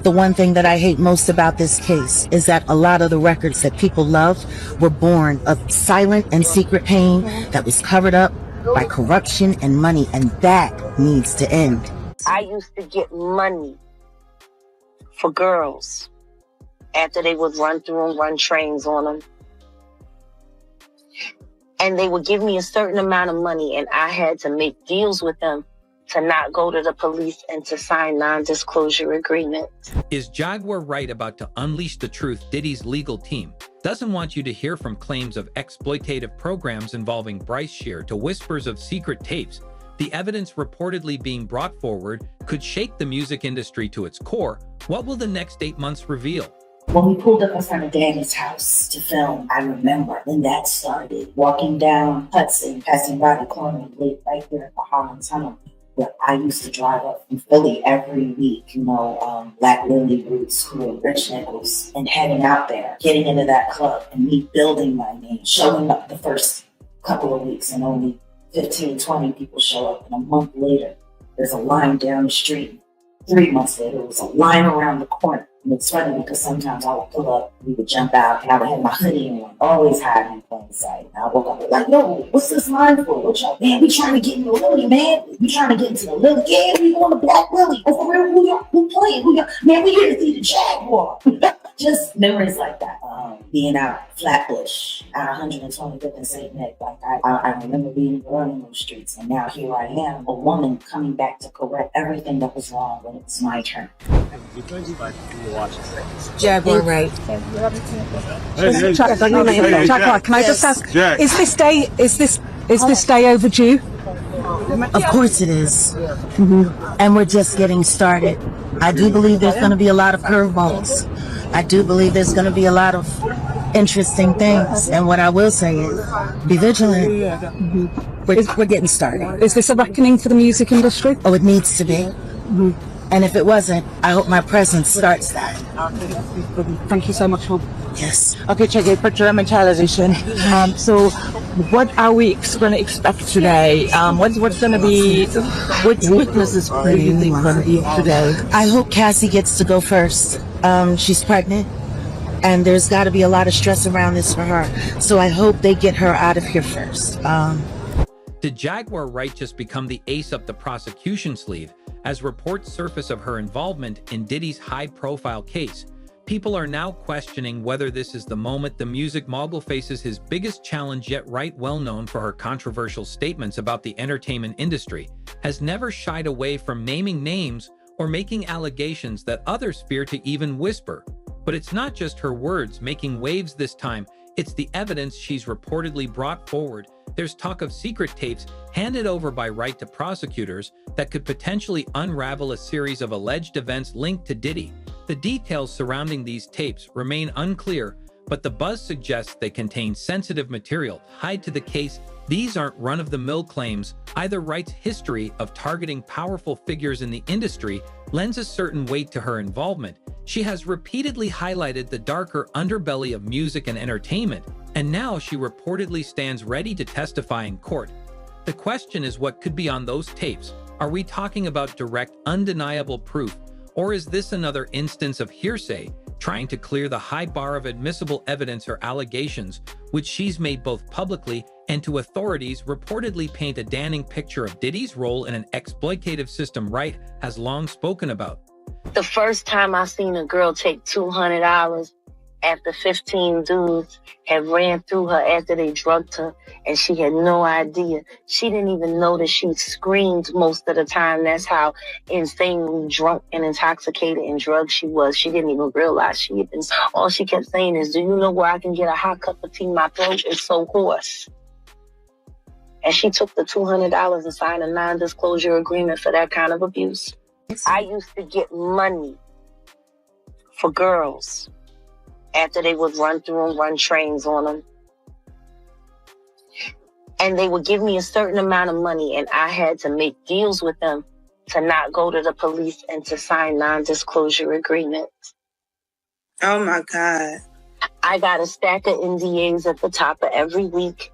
the one thing that I hate most about this case is that a lot of the records that people love were born of silent and secret pain that was covered up by corruption and money, and that needs to end. I used to get money for girls after they would run through and run trains on them. And they would give me a certain amount of money, and I had to make deals with them to not go to the police and to sign non-disclosure agreements. Is Jaguar Wright about to unleash the truth? Diddy's legal team doesn't want you to hear from claims of exploitative programs involving Bryce Shear to whispers of secret tapes. The evidence reportedly being brought forward could shake the music industry to its core. What will the next 8 months reveal? When we pulled up in front of Danny's house to film, I remember when that started. Walking down Hudson, passing by the corner late right there at the Holland Tunnel, where I used to drive up from Philly every week, Black Lily Root School, Rich Nichols, and heading out there, getting into that club, and me building my name, showing up the first couple of weeks, and only 15, 20 people show up. And a month later, there's a line down the street. 3 months later, there was a line around the corner. And it's funny because sometimes I would pull up, we would jump out, and I would have my hoodie on, always hiding in plain sight. And I woke up like, yo, what's this line for? What y'all, man, we trying to get into the Lily, man. We trying to get into the Lily. Yeah, we going to Black Lily. Oh, for real, who playing? Man, we here to see the Jaguar. Just memories like that. Being out Flatbush, out 125th and St. Nick. Like I remember being running those streets, and now here I am, a woman coming back to correct everything that was wrong when it was my turn. Jaguar Wright. Jaguar, can I just ask, is this day overdue? Of course it is. And we're just getting started. I do believe there's going to be a lot of curveballs. I do believe there's going to be a lot of interesting things. And what I will say is, be vigilant. We're getting started. Is this a reckoning for the music industry? Oh, it needs to be. And if it wasn't, I hope my presence starts that. Thank you so much, Rob. Yes. Okay, check it. Picture mentalization. So, what are we going to expect today? What's going to be? Which witnesses do you think going to be today? I hope Cassie gets to go first. She's pregnant, and there's got to be a lot of stress around this for her. So I hope they get her out of here first. Did Jaguar Wright just become the ace up the prosecution sleeve as reports surface of her involvement in Diddy's high-profile case? People are now questioning whether this is the moment the music mogul faces his biggest challenge yet. Wright, well known for her controversial statements about the entertainment industry, has never shied away from naming names or making allegations that others fear to even whisper. But it's not just her words making waves this time, it's the evidence she's reportedly brought forward. There's talk of secret tapes handed over by Wright to prosecutors that could potentially unravel a series of alleged events linked to Diddy. The details surrounding these tapes remain unclear, but the buzz suggests they contain sensitive material tied to the case. These aren't run-of-the-mill claims. Either Wright's history of targeting powerful figures in the industry lends a certain weight to her involvement. She has repeatedly highlighted the darker underbelly of music and entertainment, and now she reportedly stands ready to testify in court. The question is, what could be on those tapes? Are we talking about direct, undeniable proof, or is this another instance of hearsay, trying to clear the high bar of admissible evidence or allegations, which she's made both publicly and to authorities? Reportedly paint a damning picture of Diddy's role in an exploitative system Wright has long spoken about. The first time I seen a girl take $200 after 15 dudes had ran through her after they drugged her, and she had no idea. She didn't even know that she screamed most of the time. That's how insanely drunk and intoxicated and drugged she was. She didn't even realize she had been. All she kept saying is, do you know where I can get a hot cup of tea? My throat is so hoarse. And she took the $200 and signed a non-disclosure agreement for that kind of abuse. I used to get money for girls after they would run through and run trains on them. And they would give me a certain amount of money, and I had to make deals with them to not go to the police and to sign non-disclosure agreements. Oh my God. I got a stack of NDAs at the top of every week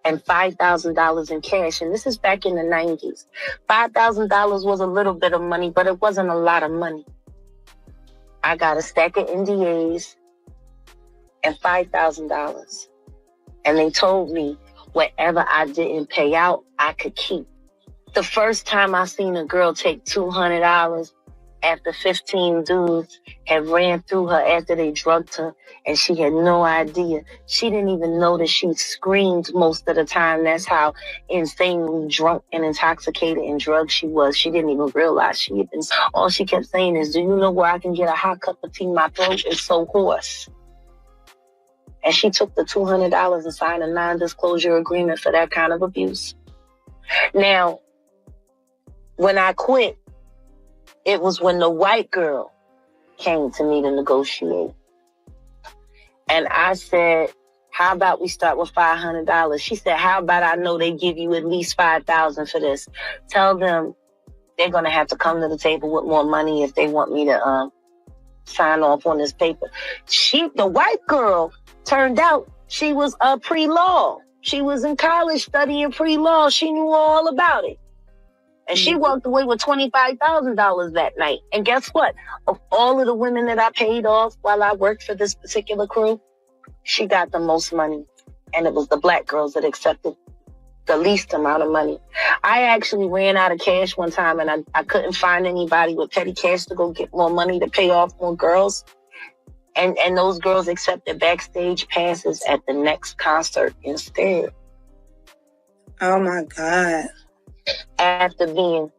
and $5,000 in cash. And this is back in the 90s. $5,000 was a little bit of money, but it wasn't a lot of money. I got a stack of NDAs and $5,000. And they told me whatever I didn't pay out, I could keep. The first time I seen a girl take $200 after 15 dudes had ran through her after they drugged her, and she had no idea. She didn't even know that she screamed most of the time. That's how insanely drunk and intoxicated and drugged she was. She didn't even realize she had been. All she kept saying is, do you know where I can get a hot cup of tea? My throat is so hoarse. And she took the $200 and signed a non-disclosure agreement for that kind of abuse. Now, when I quit, it was when the white girl came to me to negotiate. And I said, how about we start with $500? She said, how about I know they give you at least $5,000 for this? Tell them they're going to have to come to the table with more money if they want me to sign off on this paper. The white girl, turned out she was pre-law. She was in college studying pre-law. She knew all about it. And she walked away with $25,000 that night. And guess what? Of all of the women that I paid off while I worked for this particular crew, she got the most money. And it was the black girls that accepted the least amount of money. I actually ran out of cash one time, and I couldn't find anybody with petty cash to go get more money to pay off more girls. And those girls accepted backstage passes at the next concert instead. Oh my God. After being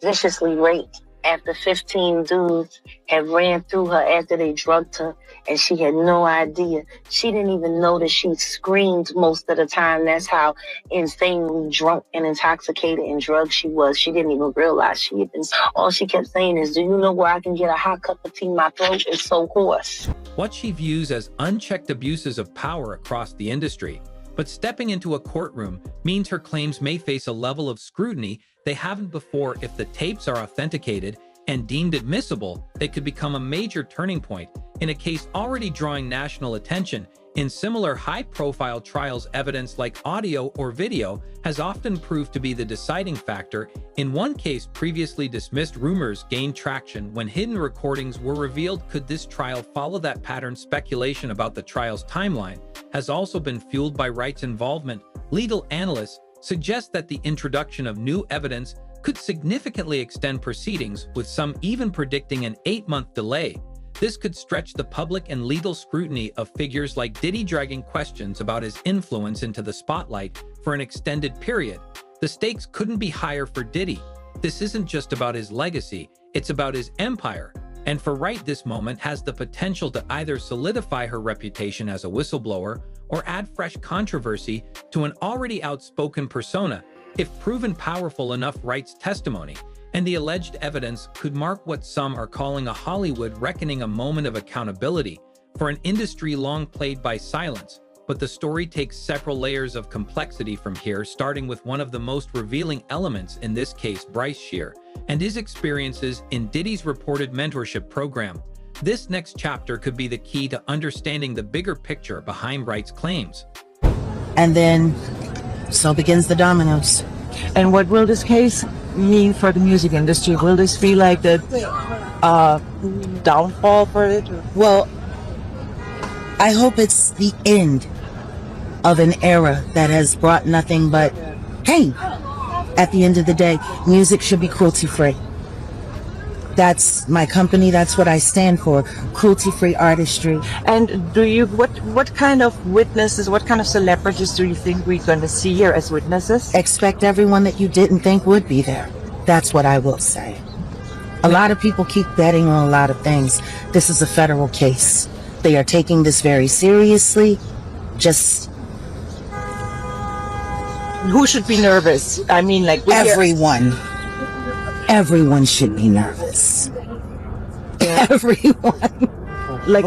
viciously raped, after 15 dudes had ran through her after they drugged her, and she had no idea. She didn't even know that she screamed most of the time. That's how insanely drunk and intoxicated and drugged she was. She didn't even realize she had been. All she kept saying is, do you know where I can get a hot cup of tea? My throat is so hoarse. What she views as unchecked abuses of power across the industry. But stepping into a courtroom means her claims may face a level of scrutiny they haven't before. If the tapes are authenticated and deemed admissible, they could become a major turning point in a case already drawing national attention. In similar high-profile trials, evidence like audio or video has often proved to be the deciding factor. In one case, previously dismissed rumors gained traction when hidden recordings were revealed. Could this trial follow that pattern? Speculation about the trial's timeline has also been fueled by Wright's involvement. Legal analysts suggest that the introduction of new evidence could significantly extend proceedings, with some even predicting an 8-month delay. This could stretch the public and legal scrutiny of figures like Diddy, dragging questions about his influence into the spotlight for an extended period. The stakes couldn't be higher for Diddy. This isn't just about his legacy, it's about his empire. And for Wright, this moment has the potential to either solidify her reputation as a whistleblower or add fresh controversy to an already outspoken persona. If proven powerful enough, Wright's testimony and the alleged evidence could mark what some are calling a Hollywood reckoning, a moment of accountability for an industry long plagued by silence. But the story takes several layers of complexity from here, starting with one of the most revealing elements in this case, Bryce Shear, and his experiences in Diddy's reported mentorship program. This next chapter could be the key to understanding the bigger picture behind Wright's claims. And then, so begins the dominoes. And what will this case mean for the music industry? Will this be like the downfall for it? Well, I hope it's the end of an era that has brought nothing but pain. At the end of the day, music should be cruelty-free. That's my company. That's what I stand for. Cruelty-free artistry. And do you, what kind of witnesses, what kind of celebrities do you think we're going to see here as witnesses? Expect everyone that you didn't think would be there. That's what I will say. A lot of people keep betting on a lot of things. This is a federal case. They are taking this very seriously. Just... Who should be nervous? I mean, like... Everyone. Everyone should be nervous. Yeah. Everyone. Like,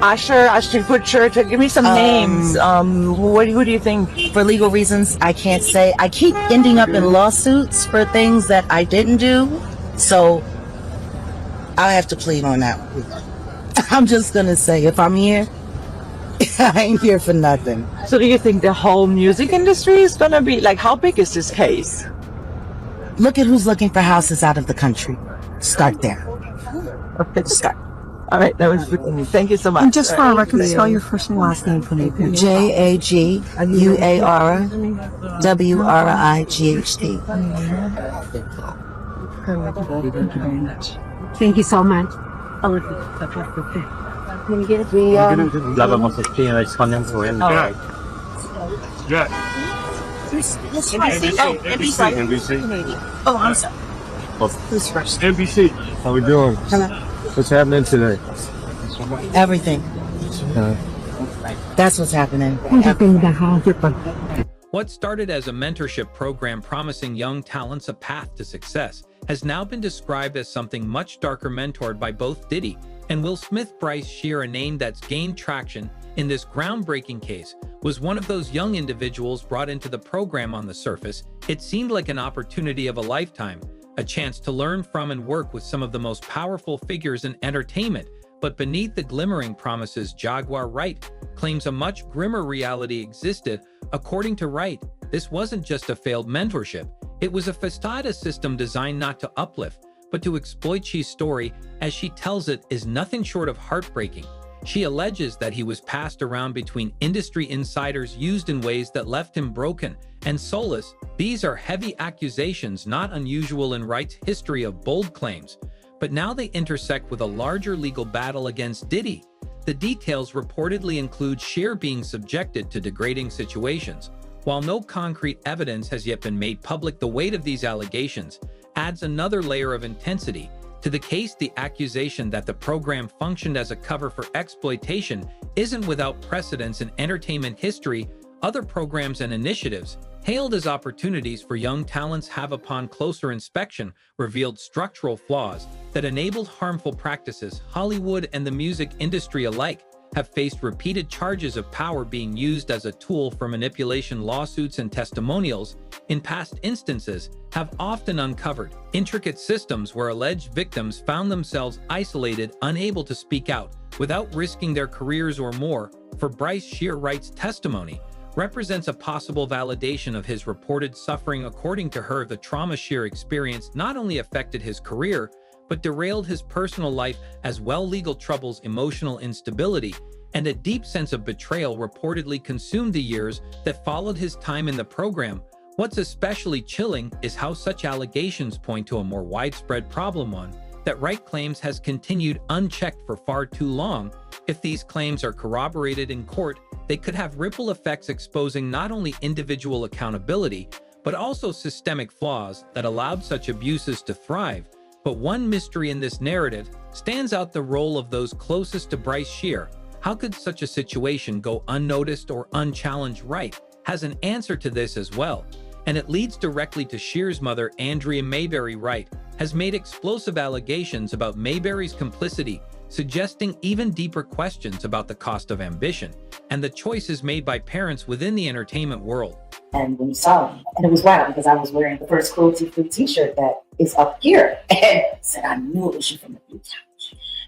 Usher, Ashton Kutcher, give me some names. Who do you think? For legal reasons, I can't say. I keep ending up in lawsuits for things that I didn't do. So, I'll have to plead on that one. I'm just gonna say, if I'm here, I ain't here for nothing. So do you think the whole music industry is gonna be, like, how big is this case? Look at who's looking for houses out of the country. Start there. Okay, start. All right, that was thank you so much. And just for our record, spell your first and last name for me, please. JaguarWright. Thank you so much. La vamos a escribir exponencial. All right. Yeah. NBC. Oh, I'm sorry. Who's first? NBC. How we doing? What's happening today? Everything. That's what's happening. What started as a mentorship program promising young talents a path to success has now been described as something much darker, mentored by both Diddy and Will Smith. Bryce Shear, a name that's gained traction in this groundbreaking case, was one of those young individuals brought into the program. On the surface, it seemed like an opportunity of a lifetime, a chance to learn from and work with some of the most powerful figures in entertainment. But beneath the glimmering promises, Jaguar Wright claims a much grimmer reality existed. According to Wright, this wasn't just a failed mentorship. It was a facade system designed not to uplift, but to exploit. She's story, as she tells it, is nothing short of heartbreaking. She alleges that he was passed around between industry insiders, used in ways that left him broken and soulless. These are heavy accusations, not unusual in Wright's history of bold claims, but now they intersect with a larger legal battle against Diddy. The details reportedly include Shear being subjected to degrading situations. While no concrete evidence has yet been made public, the weight of these allegations adds another layer of intensity to the case. The accusation that the program functioned as a cover for exploitation isn't without precedence in entertainment history. Other programs and initiatives, hailed as opportunities for young talents, have, upon closer inspection, revealed structural flaws that enabled harmful practices. Hollywood and the music industry alike have faced repeated charges of power being used as a tool for manipulation. Lawsuits and testimonials in past instances have often uncovered intricate systems where alleged victims found themselves isolated, unable to speak out without risking their careers or more. For Bryce Shear, Wright's testimony represents a possible validation of his reported suffering. According to her, the trauma Shear experienced not only affected his career, but derailed his personal life as well. Legal troubles, emotional instability, and a deep sense of betrayal reportedly consumed the years that followed his time in the program. What's especially chilling is how such allegations point to a more widespread problem, one that Wright claims has continued unchecked for far too long. If these claims are corroborated in court, they could have ripple effects, exposing not only individual accountability, but also systemic flaws that allowed such abuses to thrive. But one mystery in this narrative stands out: the role of those closest to Bryce Shear. How could such a situation go unnoticed or unchallenged? Wright has an answer to this as well, and it leads directly to Shear's mother, Andrea Mayberry. Wright has made explosive allegations about Mayberry's complicity, suggesting even deeper questions about the cost of ambition and the choices made by parents within the entertainment world. And when he saw me, and it was wild because I was wearing the first cruelty-free t-shirt that is up here. And he said, I knew it was you from the blue couch.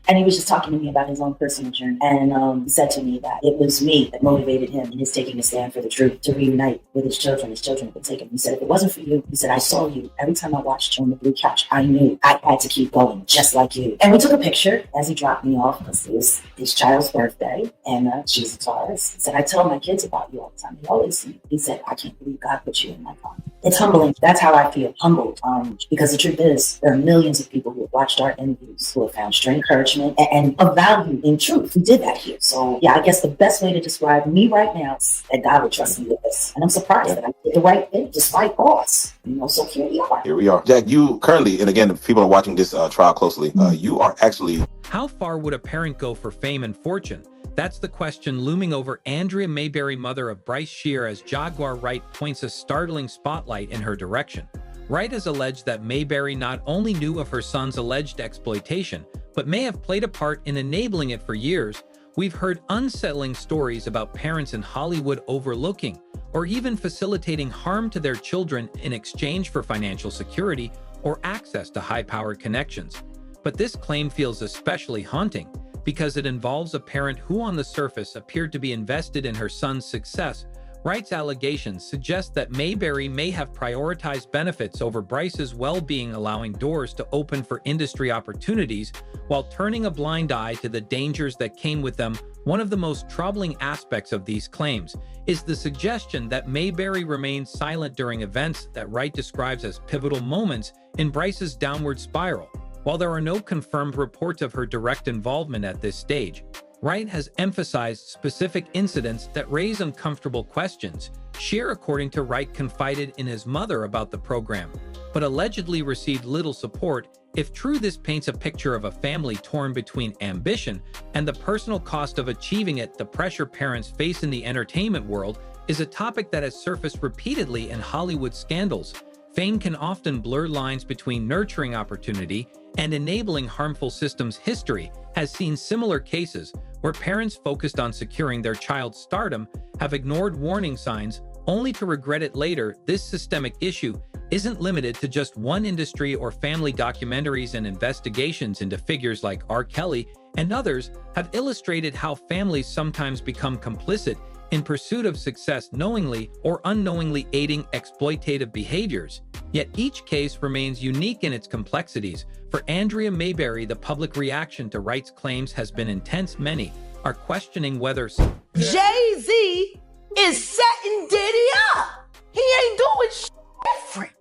And he was just talking to me about his own personal journey. And he said to me that it was me that motivated him in his taking a stand for the truth, to reunite with his children. His children had been taken. He said, if it wasn't for you, he said, I saw you. Every time I watched you on the blue couch, I knew I had to keep going, just like you. And we took a picture as he dropped me off, because it was his child's birthday. And she's a Taurus. He said, I tell my kids about you all the time. They always see. He said, I can't believe God put you in my life. It's humbling. That's how I feel, humbled. Because the truth is, there are millions of people who have watched our interviews who have found strength, encouragement, and of value in truth. We did that here. So yeah, I guess the best way to describe me right now is that God would trust me with this. And I'm surprised that I did the right thing despite odds. So here we are. Here we are. Jack, you currently, and again, if people are watching this trial closely, you are actually... How far would a parent go for fame and fortune? That's the question looming over Andrea Mayberry, mother of Bryce Shear, as Jaguar Wright points a startling spotlight in her direction. Wright has alleged that Mayberry not only knew of her son's alleged exploitation, but may have played a part in enabling it for years. We've heard unsettling stories about parents in Hollywood overlooking or even facilitating harm to their children in exchange for financial security or access to high-powered connections. But this claim feels especially haunting because it involves a parent who on the surface appeared to be invested in her son's success. Wright's allegations suggest that Mayberry may have prioritized benefits over Bryce's well-being, allowing doors to open for industry opportunities while turning a blind eye to the dangers that came with them. One of the most troubling aspects of these claims is the suggestion that Mayberry remained silent during events that Wright describes as pivotal moments in Bryce's downward spiral. While there are no confirmed reports of her direct involvement at this stage, Wright has emphasized specific incidents that raise uncomfortable questions. Shear, according to Wright, confided in his mother about the program, but allegedly received little support. If true, this paints a picture of a family torn between ambition and the personal cost of achieving it. The pressure parents face in the entertainment world is a topic that has surfaced repeatedly in Hollywood scandals. Fame can often blur lines between nurturing opportunity and enabling harmful systems. History has seen similar cases where parents focused on securing their child's stardom have ignored warning signs only to regret it later. This systemic issue isn't limited to just one industry or family. Documentaries and investigations into figures like R. Kelly and others have illustrated how families sometimes become complicit in pursuit of success, knowingly or unknowingly aiding exploitative behaviors. Yet each case remains unique in its complexities. For Andrea Mayberry, the public reaction to Wright's claims has been intense. Many are questioning whether Jay-Z is setting Diddy up. He ain't doing shit different.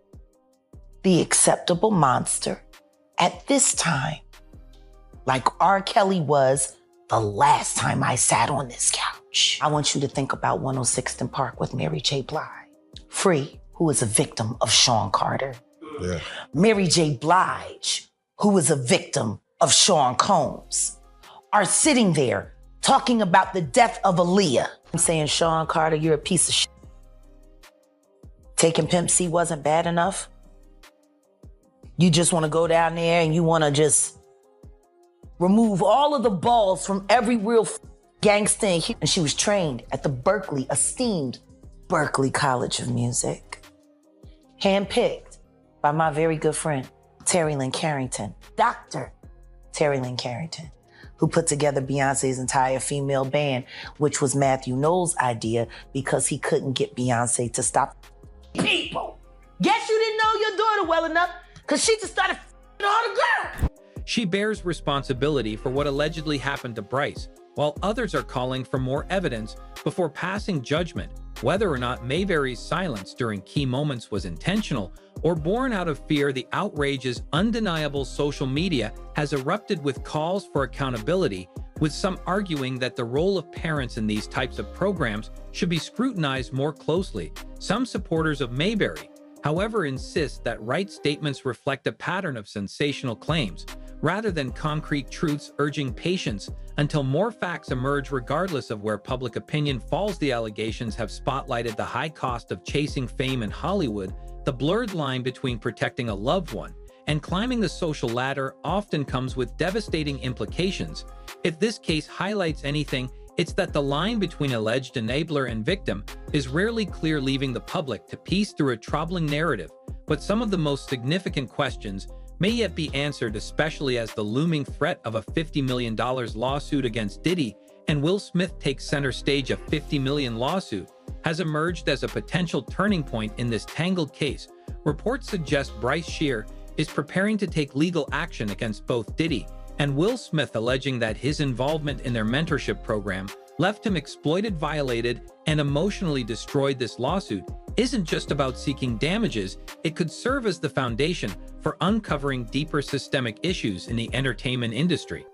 The acceptable monster at this time, like R. Kelly was the last time I sat on this couch. I want you to think about 106th Park with Mary J. Blige. Free, who is a victim of Sean Carter. Yeah. Mary J. Blige, who was a victim of Sean Combs, are sitting there talking about the death of Aaliyah. I'm saying, Sean Carter, you're a piece of shit. Taking Pimp C wasn't bad enough. You just want to go down there and you want to just remove all of the balls from every real gangster. And she was trained at the esteemed Berkeley College of Music. Handpicked by my very good friend, Terry Lynn Carrington, Dr. Terry Lynn Carrington, who put together Beyonce's entire female band, which was Matthew Knowles' idea because he couldn't get Beyonce to stop people. Guess you didn't know your daughter well enough because she just started all the girls. she bears responsibility for what allegedly happened to Bryce, while others are calling for more evidence before passing judgment. Whether or not Mayberry's silence during key moments was intentional or born out of fear, the outrage is undeniable. Social media has erupted with calls for accountability, with some arguing that the role of parents in these types of programs should be scrutinized more closely. Some supporters of Mayberry, however, insist that Wright's statements reflect a pattern of sensational claims, rather than concrete truths, urging patience until more facts emerge. Regardless of where public opinion falls, the allegations have spotlighted the high cost of chasing fame in Hollywood. The blurred line between protecting a loved one and climbing the social ladder often comes with devastating implications. If this case highlights anything, it's that the line between alleged enabler and victim is rarely clear, leaving the public to piece through a troubling narrative. But some of the most significant questions may yet be answered, especially as the looming threat of a $50 million lawsuit against Diddy and Will Smith takes center stage. A $50 million lawsuit has emerged as a potential turning point in this tangled case. Reports suggest Bryce Shear is preparing to take legal action against both Diddy and Will Smith, alleging that his involvement in their mentorship program left him exploited, violated, and emotionally destroyed. This lawsuit isn't just about seeking damages, it could serve as the foundation for uncovering deeper systemic issues in the entertainment industry.